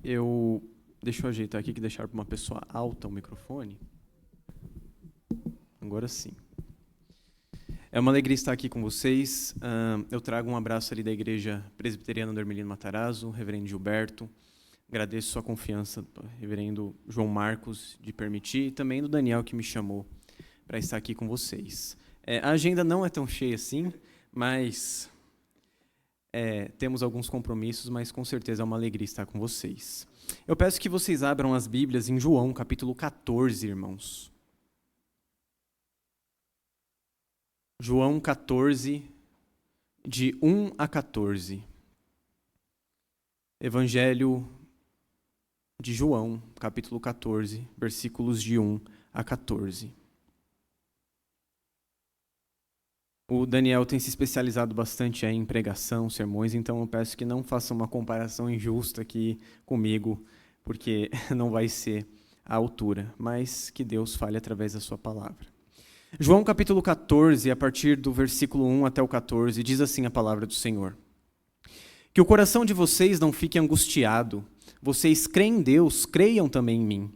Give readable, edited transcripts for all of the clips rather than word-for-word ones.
Deixa eu ajeitar aqui que deixaram para uma pessoa alta o microfone. Agora sim. É uma alegria estar aqui com vocês. Eu trago um abraço ali da Igreja Presbiteriana do Hermelino Matarazzo, Reverendo Gilberto. Agradeço sua confiança, Reverendo João Marcos, de permitir, e também do Daniel, que me chamou para estar aqui com vocês. A agenda não é tão cheia assim, mas temos alguns compromissos, mas com certeza é uma alegria estar com vocês. Eu peço que vocês abram as Bíblias em João, capítulo 14, irmãos. João 14, de 1 a 14. Evangelho de João, capítulo 14, versículos de 1 a 14. O Daniel tem se especializado bastante em pregação, sermões, então eu peço que não façam uma comparação injusta aqui comigo, porque não vai ser à altura, mas que Deus fale através da sua palavra. João capítulo 14, a partir do versículo 1 até o 14, diz assim a palavra do Senhor. Que o coração de vocês não fique angustiado. Vocês creem em Deus, creiam também em mim.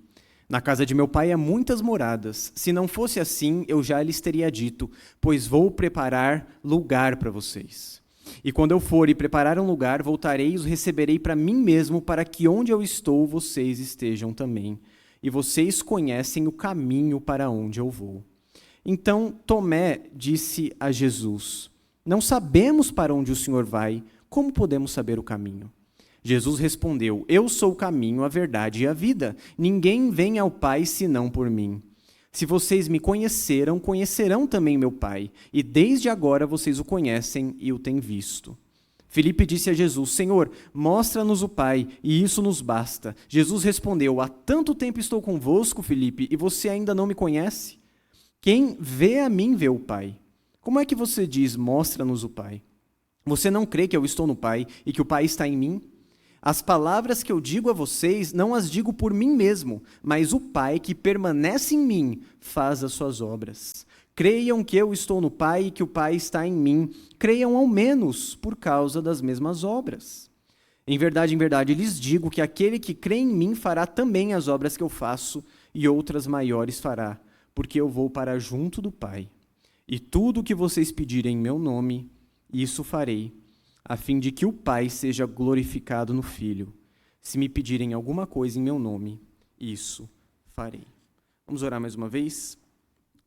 Na casa de meu pai há muitas moradas. Se não fosse assim, eu já lhes teria dito, pois vou preparar lugar para vocês. E quando eu for e preparar um lugar, voltarei e os receberei para mim mesmo, para que onde eu estou, vocês estejam também. E vocês conhecem o caminho para onde eu vou. Então Tomé disse a Jesus, não sabemos para onde o Senhor vai, como podemos saber o caminho? Jesus respondeu, eu sou o caminho, a verdade e a vida. Ninguém vem ao Pai senão por mim. Se vocês me conheceram, conhecerão também meu Pai, e desde agora vocês o conhecem e o têm visto. Filipe disse a Jesus, Senhor, mostra-nos o Pai, e isso nos basta. Jesus respondeu, há tanto tempo estou convosco, Filipe, e você ainda não me conhece? Quem vê a mim vê o Pai. Como é que você diz, mostra-nos o Pai? Você não crê que eu estou no Pai e que o Pai está em mim? As palavras que eu digo a vocês, não as digo por mim mesmo, mas o Pai que permanece em mim faz as suas obras. Creiam que eu estou no Pai e que o Pai está em mim. Creiam ao menos por causa das mesmas obras. Em verdade, lhes digo que aquele que crê em mim fará também as obras que eu faço e outras maiores fará, porque eu vou para junto do Pai. E tudo o que vocês pedirem em meu nome, isso farei, a fim de que o Pai seja glorificado no Filho. Se me pedirem alguma coisa em meu nome, isso farei. Vamos orar mais uma vez?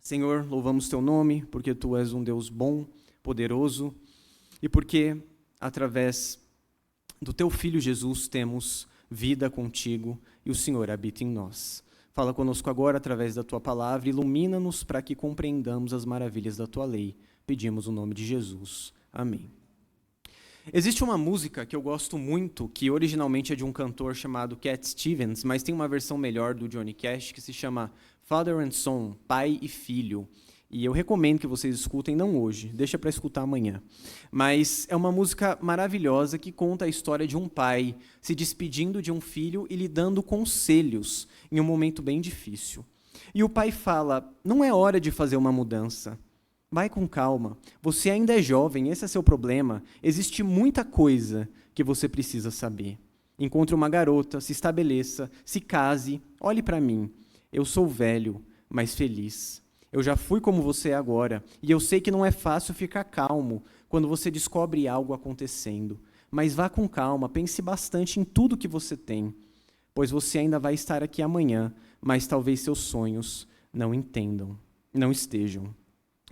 Senhor, louvamos teu nome, porque tu és um Deus bom, poderoso, e porque, através do teu Filho Jesus, temos vida contigo, e o Senhor habita em nós. Fala conosco agora através da tua palavra, ilumina-nos para que compreendamos as maravilhas da tua lei. Pedimos o nome de Jesus. Amém. Existe uma música que eu gosto muito, que originalmente é de um cantor chamado Cat Stevens, mas tem uma versão melhor do Johnny Cash, que se chama Father and Son, Pai e Filho. E eu recomendo que vocês escutem, não hoje, deixa para escutar amanhã. Mas é uma música maravilhosa que conta a história de um pai se despedindo de um filho e lhe dando conselhos em um momento bem difícil. E o pai fala, não é hora de fazer uma mudança. Vai com calma, você ainda é jovem, esse é seu problema. Existe muita coisa que você precisa saber. Encontre uma garota, se estabeleça, se case, olhe para mim. Eu sou velho, mas feliz. Eu já fui como você é agora, e eu sei que não é fácil ficar calmo quando você descobre algo acontecendo. Mas vá com calma, pense bastante em tudo que você tem, pois você ainda vai estar aqui amanhã, mas talvez seus sonhos não estejam.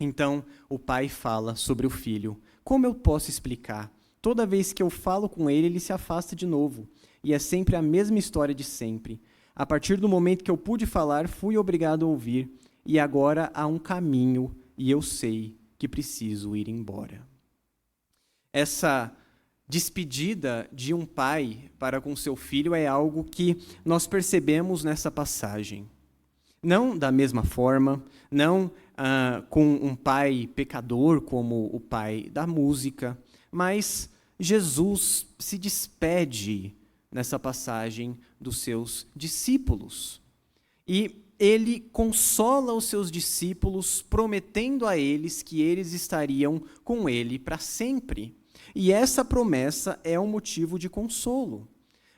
Então, o pai fala sobre o filho. Como eu posso explicar? Toda vez que eu falo com ele, ele se afasta de novo, e é sempre a mesma história de sempre. A partir do momento que eu pude falar, fui obrigado a ouvir, e agora há um caminho e eu sei que preciso ir embora. Essa despedida de um pai para com seu filho é algo que nós percebemos nessa passagem. Não da mesma forma, não com um pai pecador como o pai da música, mas Jesus se despede nessa passagem dos seus discípulos. E ele consola os seus discípulos, prometendo a eles que eles estariam com ele para sempre. E essa promessa é um motivo de consolo.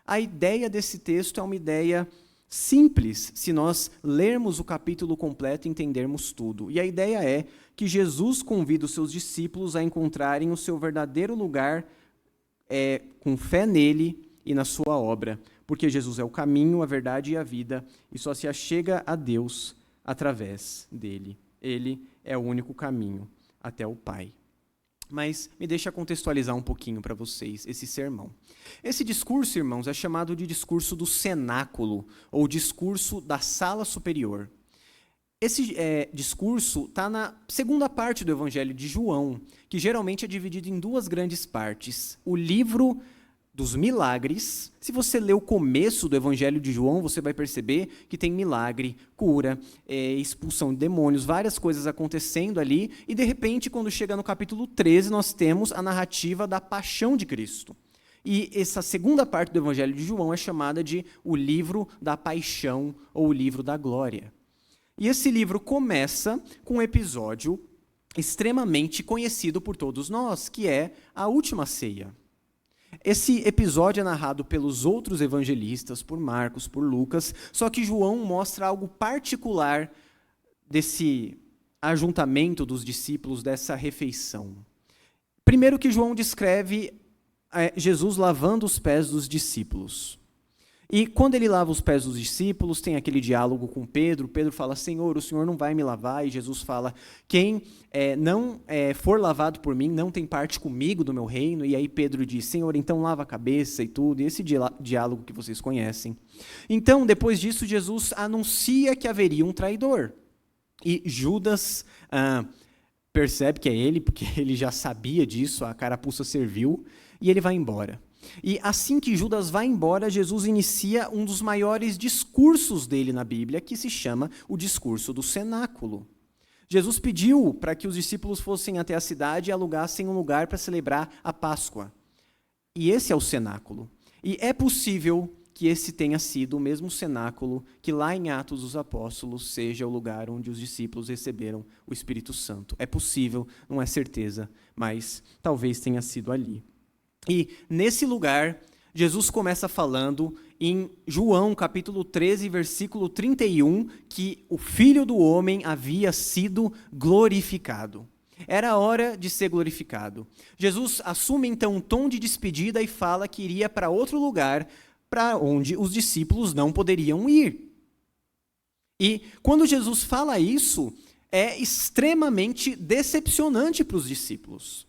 A ideia desse texto é uma ideia simples, se nós lermos o capítulo completo e entendermos tudo. E a ideia é que Jesus convida os seus discípulos a encontrarem o seu verdadeiro lugar com fé nele e na sua obra, porque Jesus é o caminho, a verdade e a vida, e só se achega a Deus através dele. Ele é o único caminho até o Pai. Mas me deixa contextualizar um pouquinho para vocês esse sermão. Esse discurso, irmãos, é chamado de discurso do cenáculo, ou discurso da sala superior. Esse discurso está na segunda parte do Evangelho de João, que geralmente é dividido em duas grandes partes. O livro dos milagres. Se você ler o começo do Evangelho de João, você vai perceber que tem milagre, cura, expulsão de demônios, várias coisas acontecendo ali, e de repente, quando chega no capítulo 13, nós temos a narrativa da paixão de Cristo. E essa segunda parte do Evangelho de João é chamada de o livro da paixão, ou o livro da glória. E esse livro começa com um episódio extremamente conhecido por todos nós, que é a última ceia. Esse episódio é narrado pelos outros evangelistas, por Marcos, por Lucas, só que João mostra algo particular desse ajuntamento dos discípulos, dessa refeição. Primeiro que João descreve Jesus lavando os pés dos discípulos. E quando ele lava os pés dos discípulos, tem aquele diálogo com Pedro. Pedro fala, Senhor, o Senhor não vai me lavar. E Jesus fala, quem não for lavado por mim, não tem parte comigo do meu reino. E aí Pedro diz, Senhor, então lava a cabeça e tudo. E esse diálogo que vocês conhecem. Então, depois disso, Jesus anuncia que haveria um traidor. E Judas percebe que é ele, porque ele já sabia disso, a carapuça serviu, e ele vai embora. E assim que Judas vai embora, Jesus inicia um dos maiores discursos dele na Bíblia, que se chama o discurso do cenáculo. Jesus pediu para que os discípulos fossem até a cidade e alugassem um lugar para celebrar a Páscoa. E esse é o cenáculo. E é possível que esse tenha sido o mesmo cenáculo que lá em Atos dos Apóstolos seja o lugar onde os discípulos receberam o Espírito Santo. É possível, não é certeza, mas talvez tenha sido ali. E nesse lugar, Jesus começa falando em João, capítulo 13, versículo 31, que o Filho do Homem havia sido glorificado. Era a hora de ser glorificado. Jesus assume então um tom de despedida e fala que iria para outro lugar, para onde os discípulos não poderiam ir. E quando Jesus fala isso, é extremamente decepcionante para os discípulos.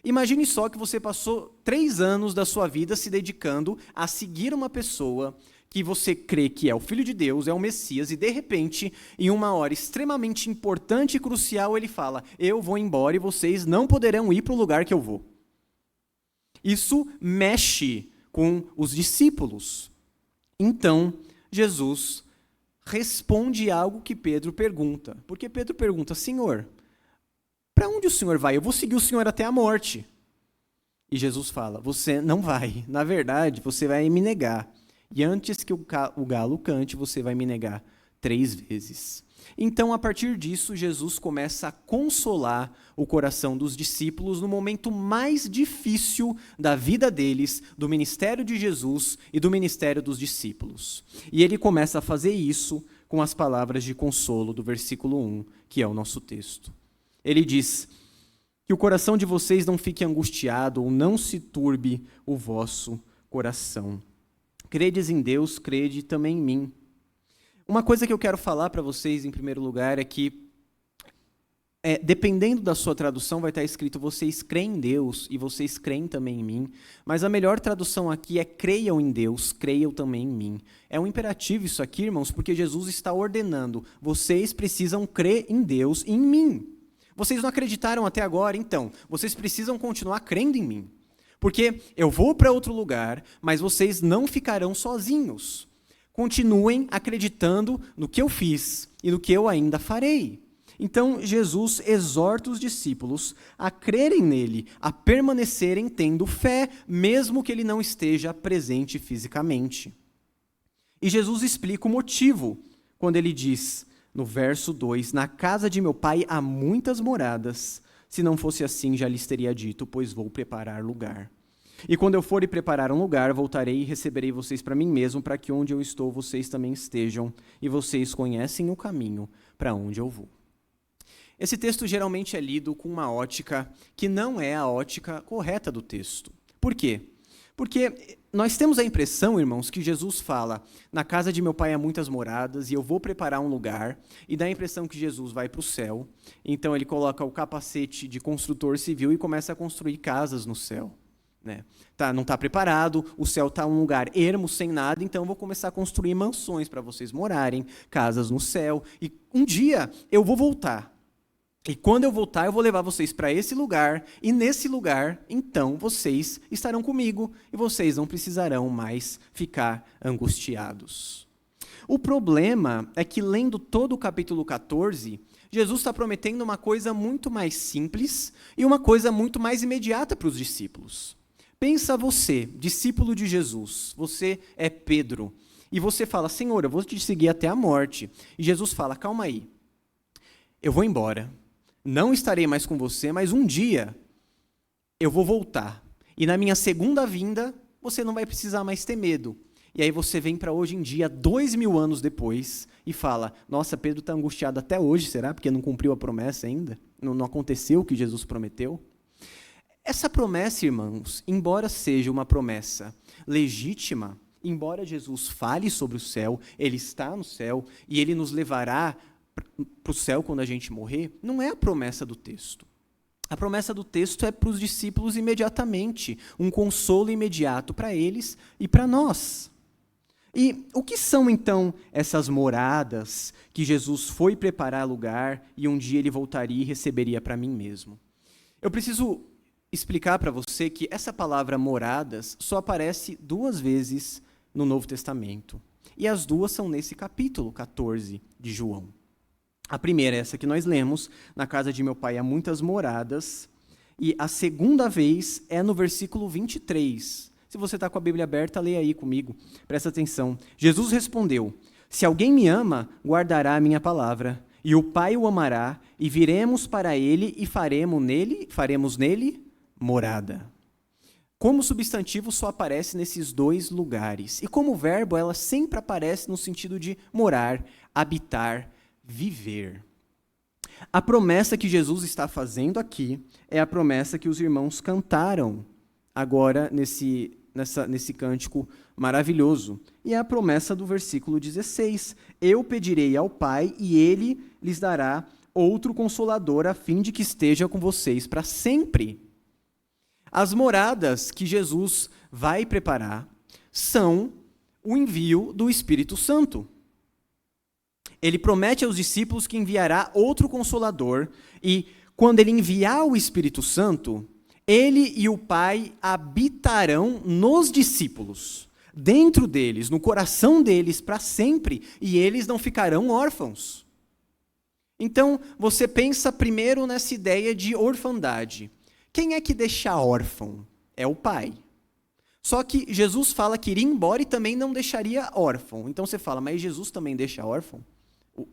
Imagine só que você passou 3 anos da sua vida se dedicando a seguir uma pessoa que você crê que é o Filho de Deus, é o Messias, e de repente, em uma hora extremamente importante e crucial, ele fala, eu vou embora e vocês não poderão ir para o lugar que eu vou. Isso mexe com os discípulos. Então, Jesus responde algo que Pedro pergunta. Porque Pedro pergunta, Senhor, para onde o Senhor vai? Eu vou seguir o Senhor até a morte. E Jesus fala, você não vai. Na verdade, você vai me negar. E antes que o galo cante, você vai me negar 3 vezes. Então, a partir disso, Jesus começa a consolar o coração dos discípulos no momento mais difícil da vida deles, do ministério de Jesus e do ministério dos discípulos. E ele começa a fazer isso com as palavras de consolo do versículo 1, que é o nosso texto. Ele diz, que o coração de vocês não fique angustiado ou não se turbe o vosso coração. Credes em Deus, crede também em mim. Uma coisa que eu quero falar para vocês, em primeiro lugar, é que, dependendo da sua tradução, vai estar escrito, vocês creem em Deus e vocês creem também em mim, mas a melhor tradução aqui é creiam em Deus, creiam também em mim. É um imperativo isso aqui, irmãos, porque Jesus está ordenando, vocês precisam crer em Deus e em mim. Vocês não acreditaram até agora, então, vocês precisam continuar crendo em mim. Porque eu vou para outro lugar, mas vocês não ficarão sozinhos. Continuem acreditando no que eu fiz e no que eu ainda farei. Então, Jesus exorta os discípulos a crerem nele, a permanecerem tendo fé, mesmo que ele não esteja presente fisicamente. E Jesus explica o motivo, quando ele diz, no verso 2, na casa de meu pai há muitas moradas, se não fosse assim já lhes teria dito, pois vou preparar lugar. E quando eu for e preparar um lugar, voltarei e receberei vocês para mim mesmo, para que onde eu estou, vocês também estejam, e vocês conhecem o caminho para onde eu vou. Esse texto geralmente é lido com uma ótica que não é a ótica correta do texto. Por quê? Porque nós temos a impressão, irmãos, que Jesus fala, na casa de meu pai há muitas moradas, e eu vou preparar um lugar, e dá a impressão que Jesus vai para o céu, então ele coloca o capacete de construtor civil e começa a construir casas no céu. Né? Não está preparado, o céu está um lugar ermo, sem nada, então eu vou começar a construir mansões para vocês morarem, casas no céu, e um dia eu vou voltar. E quando eu voltar, eu vou levar vocês para esse lugar, e nesse lugar, então, vocês estarão comigo, e vocês não precisarão mais ficar angustiados. O problema é que, lendo todo o capítulo 14, Jesus está prometendo uma coisa muito mais simples e uma coisa muito mais imediata para os discípulos. Pensa você, discípulo de Jesus, você é Pedro, e você fala, Senhor, eu vou te seguir até a morte. E Jesus fala, calma aí, eu vou embora, não estarei mais com você, mas um dia eu vou voltar. E na minha segunda vinda, você não vai precisar mais ter medo. E aí você vem para hoje em dia, 2000 anos depois, e fala, nossa, Pedro está angustiado até hoje, será? Porque não cumpriu a promessa ainda? Não aconteceu o que Jesus prometeu? Essa promessa, irmãos, embora seja uma promessa legítima, embora Jesus fale sobre o céu, ele está no céu, e ele nos levará para o céu quando a gente morrer, não é a promessa do texto. A promessa do texto é para os discípulos imediatamente, um consolo imediato para eles e para nós. E o que são, então, essas moradas que Jesus foi preparar lugar e um dia ele voltaria e receberia para mim mesmo? Eu preciso explicar para você que essa palavra moradas só aparece 2 vezes no Novo Testamento. E as 2 são nesse capítulo 14 de João. A primeira é essa que nós lemos, na casa de meu pai há muitas moradas, e a segunda vez é no versículo 23. Se você está com a Bíblia aberta, leia aí comigo, presta atenção. Jesus respondeu, se alguém me ama, guardará a minha palavra, e o Pai o amará, e viremos para ele e faremos nele morada. Como substantivo só aparece nesses 2 lugares, e como verbo ela sempre aparece no sentido de morar, habitar, viver. A promessa que Jesus está fazendo aqui é a promessa que os irmãos cantaram agora nesse cântico maravilhoso. E é a promessa do versículo 16. Eu pedirei ao Pai e ele lhes dará outro consolador a fim de que esteja com vocês para sempre. As moradas que Jesus vai preparar são o envio do Espírito Santo. Ele promete aos discípulos que enviará outro Consolador, e quando ele enviar o Espírito Santo, ele e o Pai habitarão nos discípulos, dentro deles, no coração deles, para sempre, e eles não ficarão órfãos. Então, você pensa primeiro nessa ideia de orfandade. Quem é que deixa órfão? É o Pai. Só que Jesus fala que iria embora e também não deixaria órfão. Então você fala, mas Jesus também deixa órfão?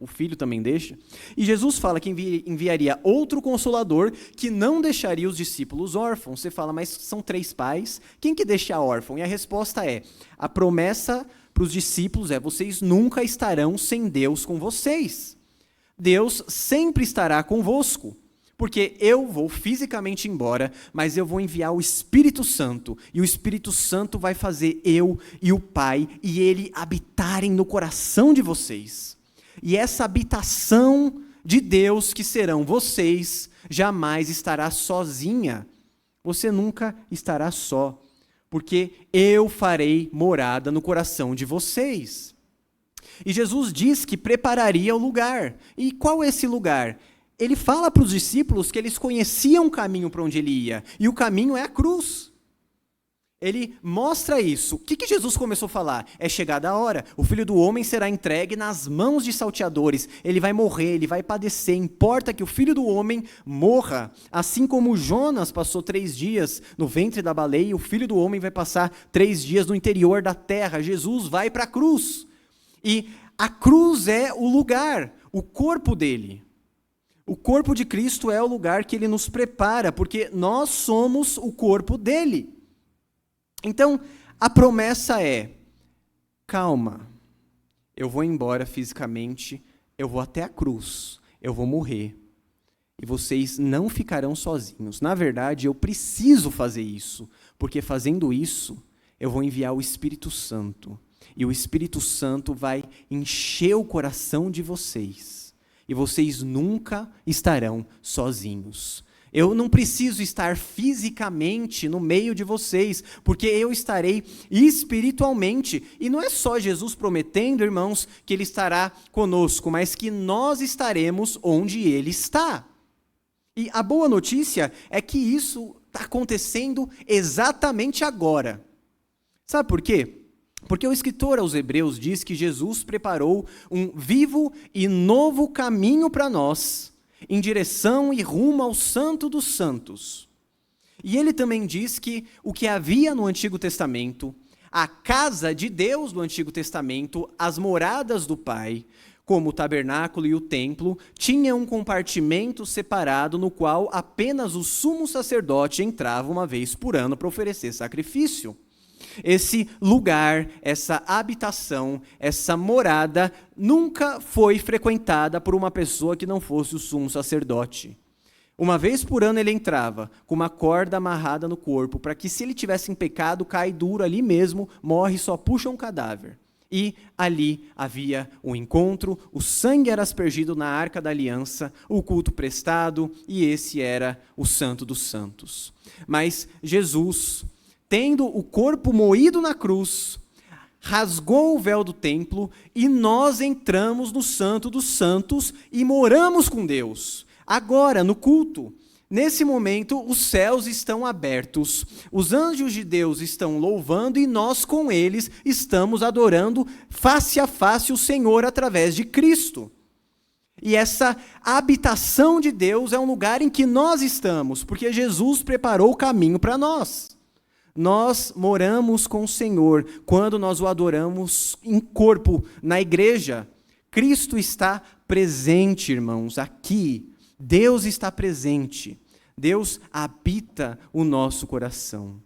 O Filho também deixa? E Jesus fala que enviaria outro Consolador que não deixaria os discípulos órfãos. Você fala, mas são 3 pais, quem que deixa órfão? E a resposta é, a promessa para os discípulos é, vocês nunca estarão sem Deus com vocês. Deus sempre estará convosco. Porque eu vou fisicamente embora, mas eu vou enviar o Espírito Santo, e o Espírito Santo vai fazer eu e o Pai e ele habitarem no coração de vocês. E essa habitação de Deus que serão vocês, jamais estará sozinha. Você nunca estará só, porque eu farei morada no coração de vocês. E Jesus diz que prepararia o lugar. E qual é esse lugar? Ele fala para os discípulos que eles conheciam o caminho para onde ele ia, e o caminho é a cruz. Ele mostra isso. O que Jesus começou a falar? É chegada a hora, o Filho do Homem será entregue nas mãos de salteadores, ele vai morrer, ele vai padecer, importa que o Filho do Homem morra, assim como Jonas passou 3 dias no ventre da baleia, o Filho do Homem vai passar 3 dias no interior da terra, Jesus vai para a cruz, e a cruz é o lugar, o corpo dele. O corpo de Cristo é o lugar que ele nos prepara, porque nós somos o corpo dele. Então, a promessa é: calma, eu vou embora fisicamente, eu vou até a cruz, eu vou morrer, e vocês não ficarão sozinhos. Na verdade, eu preciso fazer isso, porque fazendo isso, eu vou enviar o Espírito Santo, e o Espírito Santo vai encher o coração de vocês, e vocês nunca estarão sozinhos. Eu não preciso estar fisicamente no meio de vocês, porque eu estarei espiritualmente. E não é só Jesus prometendo, irmãos, que Ele estará conosco, mas que nós estaremos onde Ele está. E a boa notícia é que isso está acontecendo exatamente agora. Sabe por quê? Porque o escritor aos Hebreus diz que Jesus preparou um vivo e novo caminho para nós, em direção e rumo ao Santo dos Santos. E ele também diz que o que havia no Antigo Testamento, a casa de Deus do Antigo Testamento, as moradas do Pai, como o tabernáculo e o templo, tinha um compartimento separado no qual apenas o sumo sacerdote entrava uma vez por ano para oferecer sacrifício. Esse lugar, essa habitação, essa morada, nunca foi frequentada por uma pessoa que não fosse o sumo sacerdote. Uma vez por ano ele entrava, com uma corda amarrada no corpo, para que se ele tivesse em pecado, cai duro ali mesmo, morre, só puxa um cadáver. E ali havia o encontro, o sangue era aspergido na arca da aliança, o culto prestado, e esse era o Santo dos Santos. Mas Jesus, tendo o corpo moído na cruz, rasgou o véu do templo e nós entramos no Santo dos Santos e moramos com Deus. Agora, no culto, nesse momento, os céus estão abertos, os anjos de Deus estão louvando e nós com eles estamos adorando face a face o Senhor através de Cristo. E essa habitação de Deus é um lugar em que nós estamos, porque Jesus preparou o caminho para nós. Nós moramos com o Senhor quando nós o adoramos em corpo, na igreja. Cristo está presente, irmãos, aqui. Deus está presente. Deus habita o nosso coração.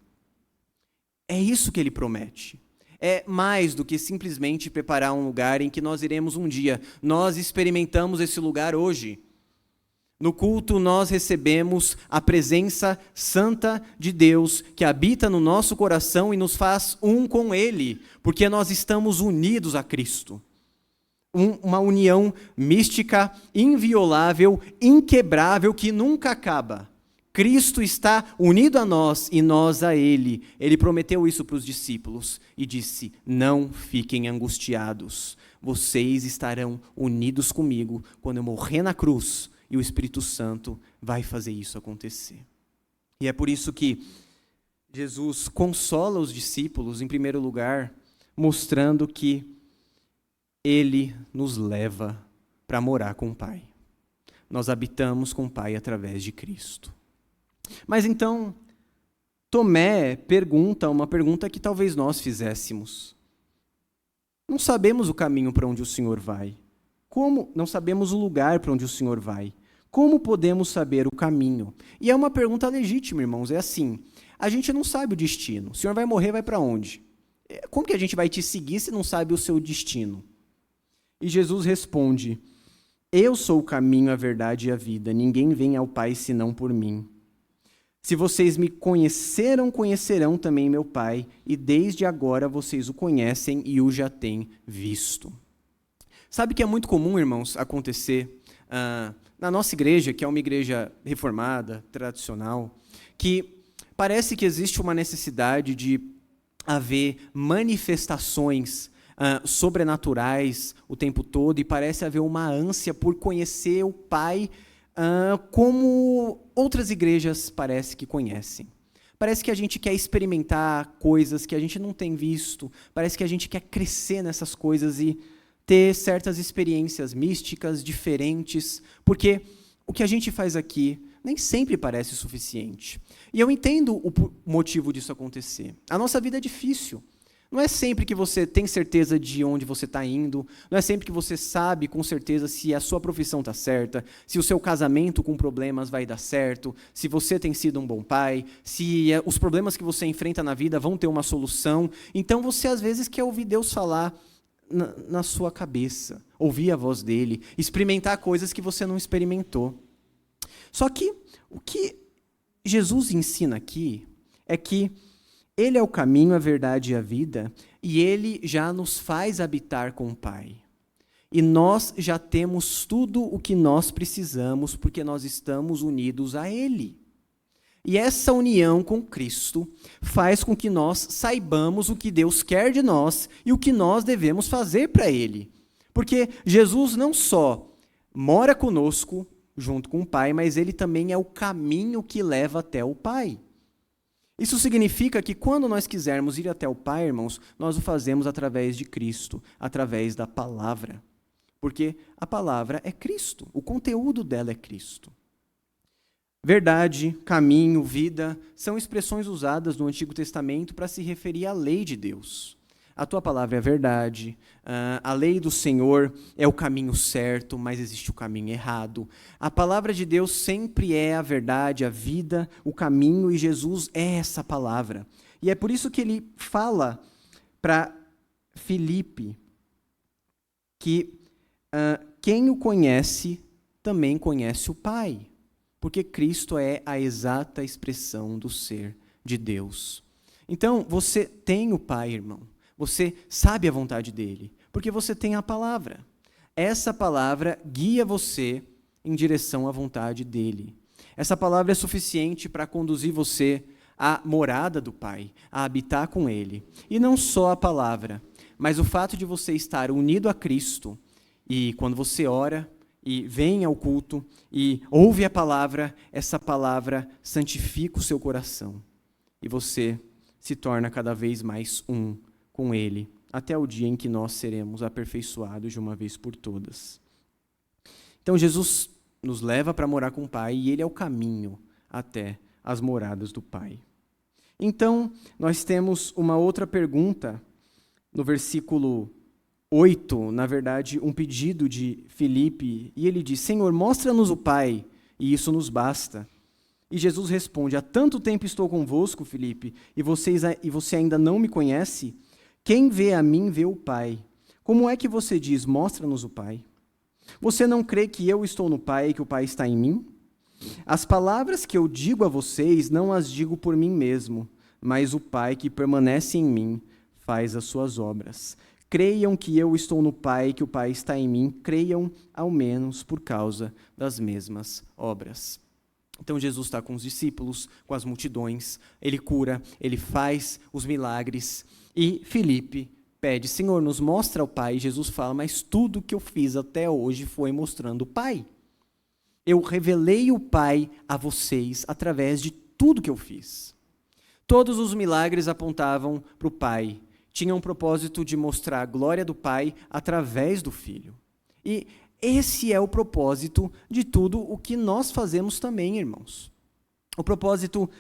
É isso que Ele promete. É mais do que simplesmente preparar um lugar em que nós iremos um dia. Nós experimentamos esse lugar hoje. No culto, nós recebemos a presença santa de Deus, que habita no nosso coração e nos faz um com Ele, porque nós estamos unidos a Cristo. Uma união mística, inviolável, inquebrável, que nunca acaba. Cristo está unido a nós e nós a Ele. Ele prometeu isso para os discípulos e disse: não fiquem angustiados, vocês estarão unidos comigo quando eu morrer na cruz. E o Espírito Santo vai fazer isso acontecer. E é por isso que Jesus consola os discípulos, em primeiro lugar, mostrando que Ele nos leva para morar com o Pai. Nós habitamos com o Pai através de Cristo. Mas então, Tomé pergunta uma pergunta que talvez nós fizéssemos. Não sabemos o caminho para onde o Senhor vai. Como não sabemos o lugar para onde o Senhor vai? Como podemos saber o caminho? E é uma pergunta legítima, irmãos. É assim, a gente não sabe o destino. O Senhor vai morrer, vai para onde? Como que a gente vai te seguir se não sabe o seu destino? E Jesus responde: eu sou o caminho, a verdade e a vida. Ninguém vem ao Pai senão por mim. Se vocês me conheceram, conhecerão também meu Pai, e desde agora vocês o conhecem e o já têm visto. Sabe que é muito comum, irmãos, acontecer na nossa igreja, que é uma igreja reformada, tradicional, que parece que existe uma necessidade de haver manifestações sobrenaturais o tempo todo, e parece haver uma ânsia por conhecer o Pai como outras igrejas parece que conhecem. Parece que a gente quer experimentar coisas que a gente não tem visto, parece que a gente quer crescer nessas coisas e ter certas experiências místicas diferentes, porque o que a gente faz aqui nem sempre parece suficiente. E eu entendo o motivo disso acontecer. A nossa vida é difícil. Não é sempre que você tem certeza de onde você está indo, não é sempre que você sabe com certeza se a sua profissão está certa, se o seu casamento com problemas vai dar certo, se você tem sido um bom pai, se os problemas que você enfrenta na vida vão ter uma solução. Então você às vezes quer ouvir Deus falar na sua cabeça, ouvir a voz dele, experimentar coisas que você não experimentou. Só que o que Jesus ensina aqui é que ele é o caminho, a verdade e a vida, e ele já nos faz habitar com o Pai. E nós já temos tudo o que nós precisamos, porque nós estamos unidos a ele. E essa união com Cristo faz com que nós saibamos o que Deus quer de nós e o que nós devemos fazer para ele. Porque Jesus não só mora conosco, junto com o Pai, mas ele também é o caminho que leva até o Pai. Isso significa que quando nós quisermos ir até o Pai, irmãos, nós o fazemos através de Cristo, através da palavra. Porque a palavra é Cristo, o conteúdo dela é Cristo. Verdade, caminho, vida, são expressões usadas no Antigo Testamento para se referir à lei de Deus. A tua palavra é a verdade, a lei do Senhor é o caminho certo, mas existe o caminho errado. A palavra de Deus sempre é a verdade, a vida, o caminho, e Jesus é essa palavra. E é por isso que ele fala para Filipe que quem o conhece também conhece o Pai, porque Cristo é a exata expressão do ser de Deus. Então, você tem o Pai, irmão. Você sabe a vontade dele, porque você tem a palavra. Essa palavra guia você em direção à vontade dele. Essa palavra é suficiente para conduzir você à morada do Pai, a habitar com ele. E não só a palavra, mas o fato de você estar unido a Cristo, e quando você ora e vem ao culto e ouve a palavra, essa palavra santifica o seu coração. E você se torna cada vez mais um com ele, até o dia em que nós seremos aperfeiçoados de uma vez por todas. Então Jesus nos leva para morar com o Pai e ele é o caminho até as moradas do Pai. Então, nós temos uma outra pergunta no versículo 8, na verdade, um pedido de Filipe, e ele diz: Senhor, mostra-nos o Pai, e isso nos basta. E Jesus responde: há tanto tempo estou convosco, Filipe, e você ainda não me conhece? Quem vê a mim, vê o Pai. Como é que você diz, mostra-nos o Pai? Você não crê que eu estou no Pai e que o Pai está em mim? As palavras que eu digo a vocês, não as digo por mim mesmo, mas o Pai que permanece em mim faz as suas obras. Creiam que eu estou no Pai e que o Pai está em mim, creiam ao menos por causa das mesmas obras. Então Jesus está com os discípulos, com as multidões, ele cura, ele faz os milagres, e Filipe pede: Senhor, nos mostra o Pai. E Jesus fala: mas tudo que eu fiz até hoje foi mostrando o Pai. Eu revelei o Pai a vocês através de tudo que eu fiz. Todos os milagres apontavam para o Pai, tinham o propósito de mostrar a glória do Pai através do Filho. E esse é o propósito de tudo o que nós fazemos também, irmãos. O propósito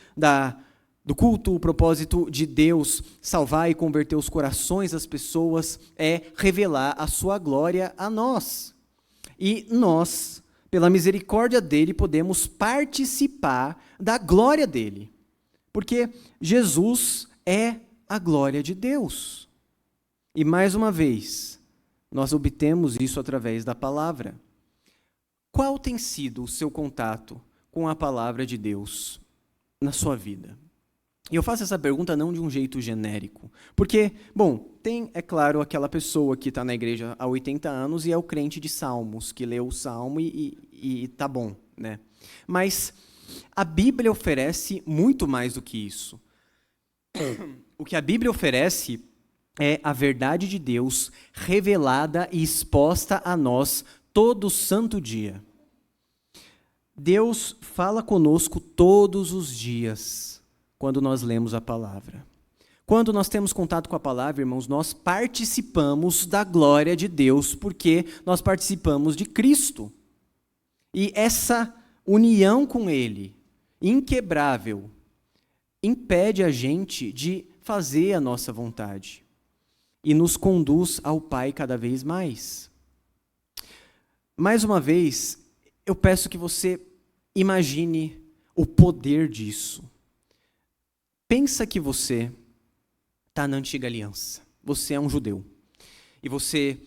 do culto, o propósito de Deus salvar e converter os corações das pessoas é revelar a sua glória a nós. E nós, pela misericórdia dele, podemos participar da glória dele. Porque Jesus é a glória de Deus. E mais uma vez, nós obtemos isso através da palavra. Qual tem sido o seu contato com a palavra de Deus na sua vida? E eu faço essa pergunta não de um jeito genérico, porque, bom, tem, é claro, aquela pessoa que está na igreja há 80 anos e é o crente de Salmos, que leu o Salmo e tá bom, né? Mas a Bíblia oferece muito mais do que isso. O que a Bíblia oferece é a verdade de Deus revelada e exposta a nós todo santo dia. Deus fala conosco todos os dias quando nós lemos a palavra. Quando nós temos contato com a palavra, irmãos, nós participamos da glória de Deus, porque nós participamos de Cristo. E essa união com Ele, inquebrável, impede a gente de fazer a nossa vontade. e nos conduz ao Pai cada vez mais. Mais uma vez, eu peço que você imagine o poder disso. Pensa que você está na antiga aliança. Você é um judeu. E você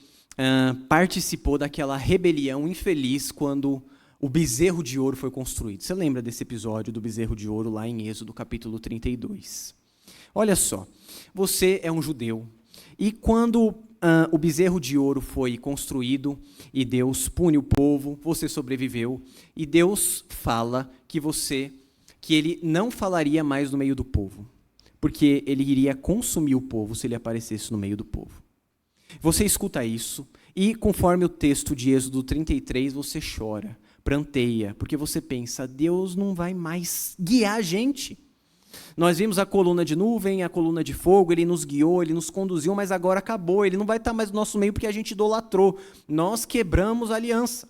participou daquela rebelião infeliz quando o bezerro de ouro foi construído. Você lembra desse episódio do bezerro de ouro lá em Êxodo capítulo 32? Olha só, você é um judeu. E quando o bezerro de ouro foi construído e Deus pune o povo, você sobreviveu. E Deus fala que ele não falaria mais no meio do povo, porque ele iria consumir o povo se ele aparecesse no meio do povo. Você escuta isso e, conforme o texto de Êxodo 33, você chora, pranteia, porque você pensa, Deus não vai mais guiar a gente. Nós vimos a coluna de nuvem, a coluna de fogo, ele nos guiou, ele nos conduziu, mas agora acabou, ele não vai estar mais no nosso meio porque a gente idolatrou. Nós quebramos a aliança.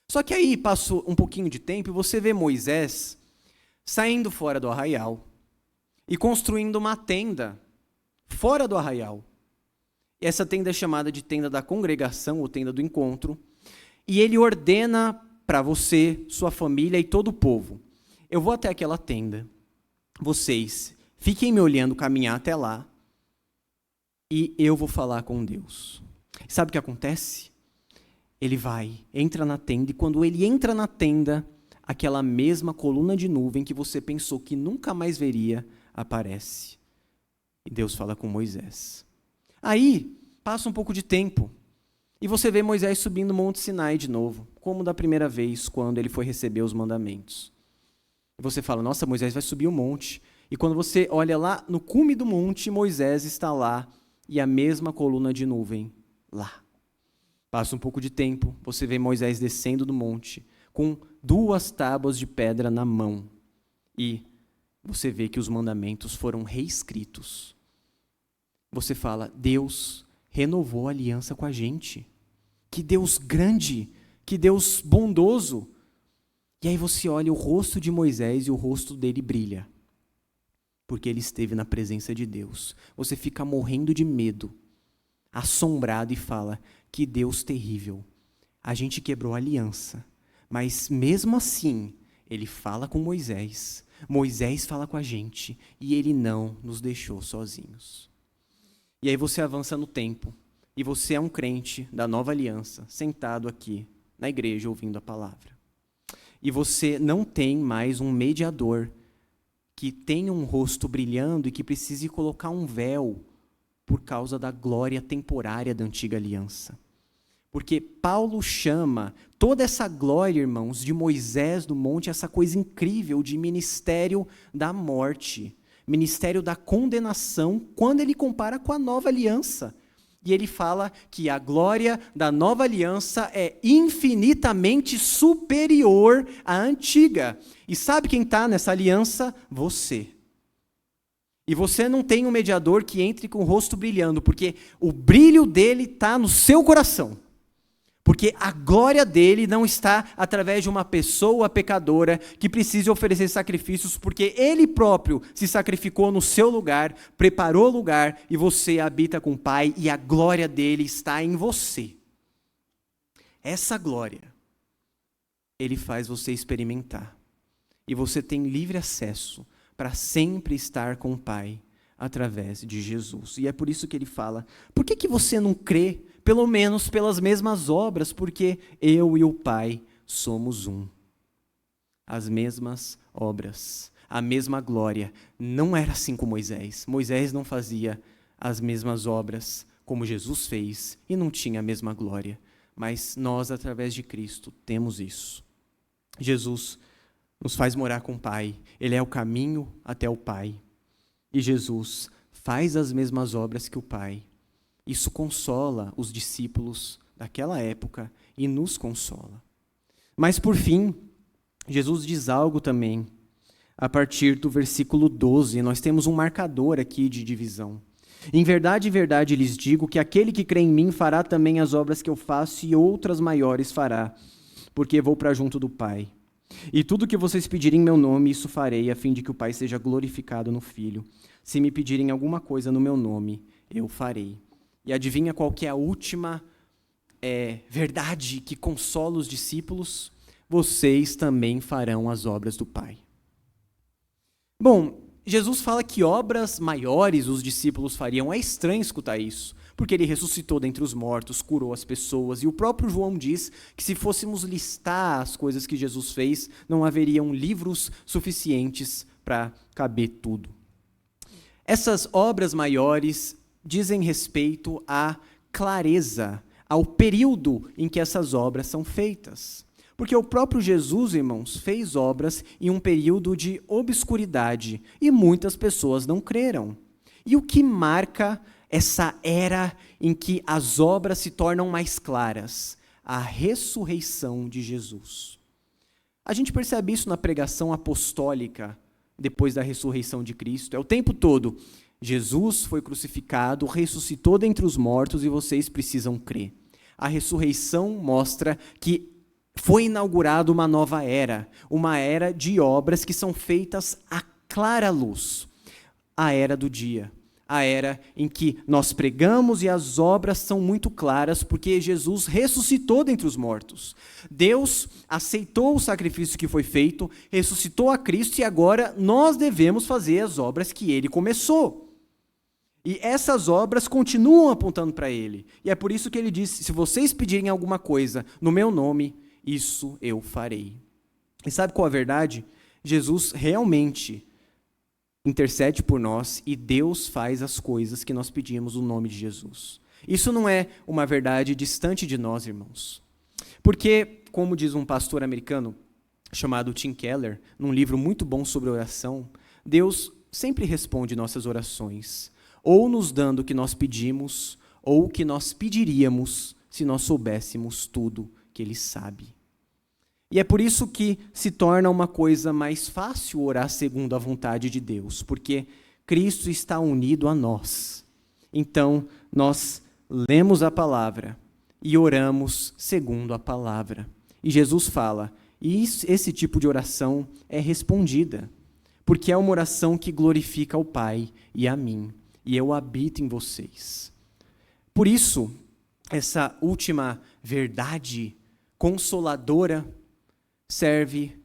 Só que aí passou um pouquinho de tempo e você vê Moisés saindo fora do arraial e construindo uma tenda fora do arraial. Essa tenda é chamada de tenda da congregação, ou tenda do encontro, e ele ordena para você, sua família e todo o povo: eu vou até aquela tenda, vocês fiquem me olhando caminhar até lá, e eu vou falar com Deus. Sabe o que acontece? Ele entra na tenda, e quando ele entra na tenda, aquela mesma coluna de nuvem que você pensou que nunca mais veria, aparece. E Deus fala com Moisés. Aí, passa um pouco de tempo, e você vê Moisés subindo o Monte Sinai de novo, como da primeira vez, quando ele foi receber os mandamentos. E você fala, nossa, Moisés vai subir o monte. E quando você olha lá no cume do monte, Moisés está lá, e a mesma coluna de nuvem lá. Passa um pouco de tempo, você vê Moisés descendo do monte, com 2 tábuas de pedra na mão. E você vê que os mandamentos foram reescritos. Você fala, Deus renovou a aliança com a gente. Que Deus grande, que Deus bondoso. E aí você olha o rosto de Moisés e o rosto dele brilha. Porque ele esteve na presença de Deus. Você fica morrendo de medo, assombrado e fala, que Deus terrível. A gente quebrou a aliança, mas mesmo assim, ele fala com Moisés. Moisés fala com a gente e ele não nos deixou sozinhos. E aí você avança no tempo e você é um crente da nova aliança, sentado aqui na igreja ouvindo a palavra. E você não tem mais um mediador que tenha um rosto brilhando e que precise colocar um véu por causa da glória temporária da antiga aliança. Porque Paulo chama toda essa glória, irmãos, de Moisés do monte, essa coisa incrível de ministério da morte, ministério da condenação, quando ele compara com a nova aliança. E ele fala que a glória da nova aliança é infinitamente superior à antiga. E sabe quem está nessa aliança? Você. E você não tem um mediador que entre com o rosto brilhando, porque o brilho dele está no seu coração. Porque a glória dele não está através de uma pessoa pecadora que precise oferecer sacrifícios, porque ele próprio se sacrificou no seu lugar, preparou o lugar, e você habita com o Pai, e a glória dele está em você. Essa glória, ele faz você experimentar. E você tem livre acesso para sempre estar com o Pai através de Jesus. E é por isso que ele fala, por que você não crê, pelo menos pelas mesmas obras? Porque eu e o Pai somos um. As mesmas obras, a mesma glória. Não era assim com Moisés. Moisés não fazia as mesmas obras como Jesus fez e não tinha a mesma glória. Mas nós, através de Cristo, temos isso. Jesus nos faz morar com o Pai. Ele é o caminho até o Pai. E Jesus faz as mesmas obras que o Pai. Isso consola os discípulos daquela época e nos consola. Mas, por fim, Jesus diz algo também. A partir do versículo 12, nós temos um marcador aqui de divisão. Em verdade, lhes digo que aquele que crê em mim fará também as obras que eu faço e outras maiores fará, porque vou para junto do Pai. E tudo que vocês pedirem em meu nome, isso farei, a fim de que o Pai seja glorificado no Filho. Se me pedirem alguma coisa no meu nome, eu farei. E adivinha qual que é a última verdade que consola os discípulos? Vocês também farão as obras do Pai. Bom, Jesus fala que obras maiores os discípulos fariam. É estranho escutar isso, porque ele ressuscitou dentre os mortos, curou as pessoas, e o próprio João diz que se fôssemos listar as coisas que Jesus fez, não haveriam livros suficientes para caber tudo. Essas obras maiores dizem respeito à clareza, ao período em que essas obras são feitas. Porque o próprio Jesus, irmãos, fez obras em um período de obscuridade e muitas pessoas não creram. E o que marca essa era em que as obras se tornam mais claras? A ressurreição de Jesus. A gente percebe isso na pregação apostólica depois da ressurreição de Cristo. É o tempo todo. Jesus foi crucificado, ressuscitou dentre os mortos e vocês precisam crer. A ressurreição mostra que foi inaugurada uma nova era, uma era de obras que são feitas à clara luz. A era do dia, a era em que nós pregamos e as obras são muito claras porque Jesus ressuscitou dentre os mortos. Deus aceitou o sacrifício que foi feito, ressuscitou a Cristo e agora nós devemos fazer as obras que ele começou. E essas obras continuam apontando para ele. E é por isso que ele disse, se vocês pedirem alguma coisa no meu nome, isso eu farei. E sabe qual a verdade? Jesus realmente intercede por nós e Deus faz as coisas que nós pedimos no nome de Jesus. Isso não é uma verdade distante de nós, irmãos. Porque, como diz um pastor americano chamado Tim Keller, num livro muito bom sobre oração, Deus sempre responde nossas orações, ou nos dando o que nós pedimos, ou o que nós pediríamos se nós soubéssemos tudo que Ele sabe. E é por isso que se torna uma coisa mais fácil orar segundo a vontade de Deus, porque Cristo está unido a nós. Então, nós lemos a palavra e oramos segundo a palavra. E Jesus fala, e esse tipo de oração é respondida, porque é uma oração que glorifica ao Pai e a mim, e eu habito em vocês. Por isso, essa última verdade consoladora serve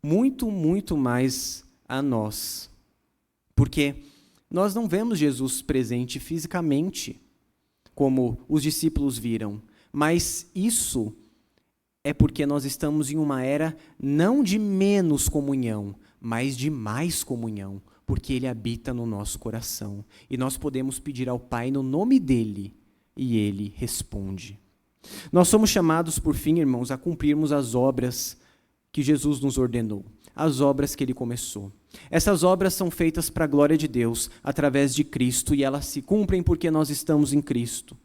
muito, muito mais a nós. Porque nós não vemos Jesus presente fisicamente, como os discípulos viram, mas isso é porque nós estamos em uma era não de menos comunhão, mas de mais comunhão, porque Ele habita no nosso coração. E nós podemos pedir ao Pai no nome dEle, e Ele responde. Nós somos chamados, por fim, irmãos, a cumprirmos as obras que Jesus nos ordenou, as obras que Ele começou. Essas obras são feitas para a glória de Deus, através de Cristo, e elas se cumprem porque nós estamos em Cristo,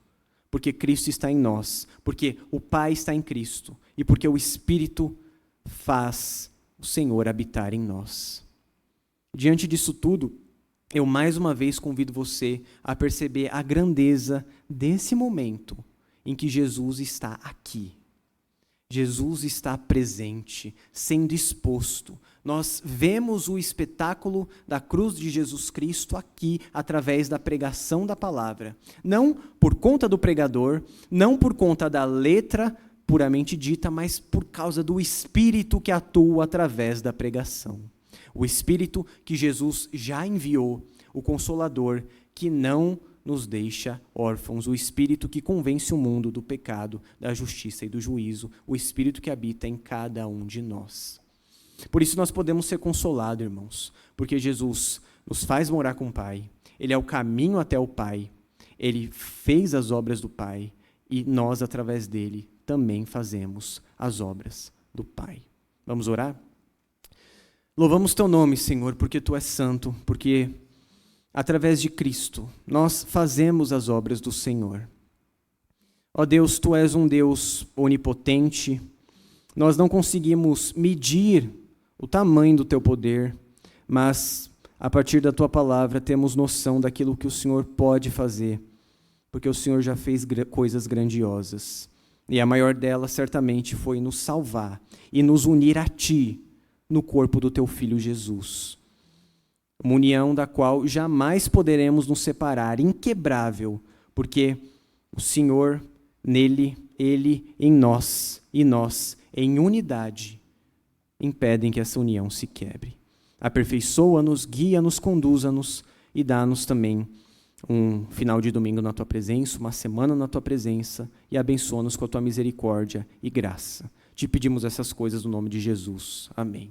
porque Cristo está em nós, porque o Pai está em Cristo, e porque o Espírito faz o Senhor habitar em nós. Diante disso tudo, eu mais uma vez convido você a perceber a grandeza desse momento em que Jesus está aqui. Jesus está presente, sendo exposto. Nós vemos o espetáculo da cruz de Jesus Cristo aqui, através da pregação da palavra. Não por conta do pregador, não por conta da letra puramente dita, mas por causa do Espírito que atua através da pregação. O Espírito que Jesus já enviou, o Consolador, que não nos deixa órfãos, o Espírito que convence o mundo do pecado, da justiça e do juízo, o Espírito que habita em cada um de nós. Por isso nós podemos ser consolados, irmãos, porque Jesus nos faz morar com o Pai, Ele é o caminho até o Pai, Ele fez as obras do Pai e nós, através dEle, também fazemos as obras do Pai. Vamos orar? Louvamos Teu nome, Senhor, porque Tu és santo, porque através de Cristo, nós fazemos as obras do Senhor. Ó Deus, Tu és um Deus onipotente, nós não conseguimos medir o tamanho do Teu poder, mas a partir da Tua palavra temos noção daquilo que o Senhor pode fazer, porque o Senhor já fez coisas grandiosas. E a maior delas certamente foi nos salvar e nos unir a Ti no corpo do Teu Filho Jesus. uma união da qual jamais poderemos nos separar, inquebrável, porque o Senhor nele, Ele em nós, e nós em unidade, impedem que essa união se quebre. Aperfeiçoa-nos, guia-nos, conduza-nos e dá-nos também um final de domingo na Tua presença, uma semana na Tua presença, e abençoa-nos com a Tua misericórdia e graça. Te pedimos essas coisas no nome de Jesus. Amém.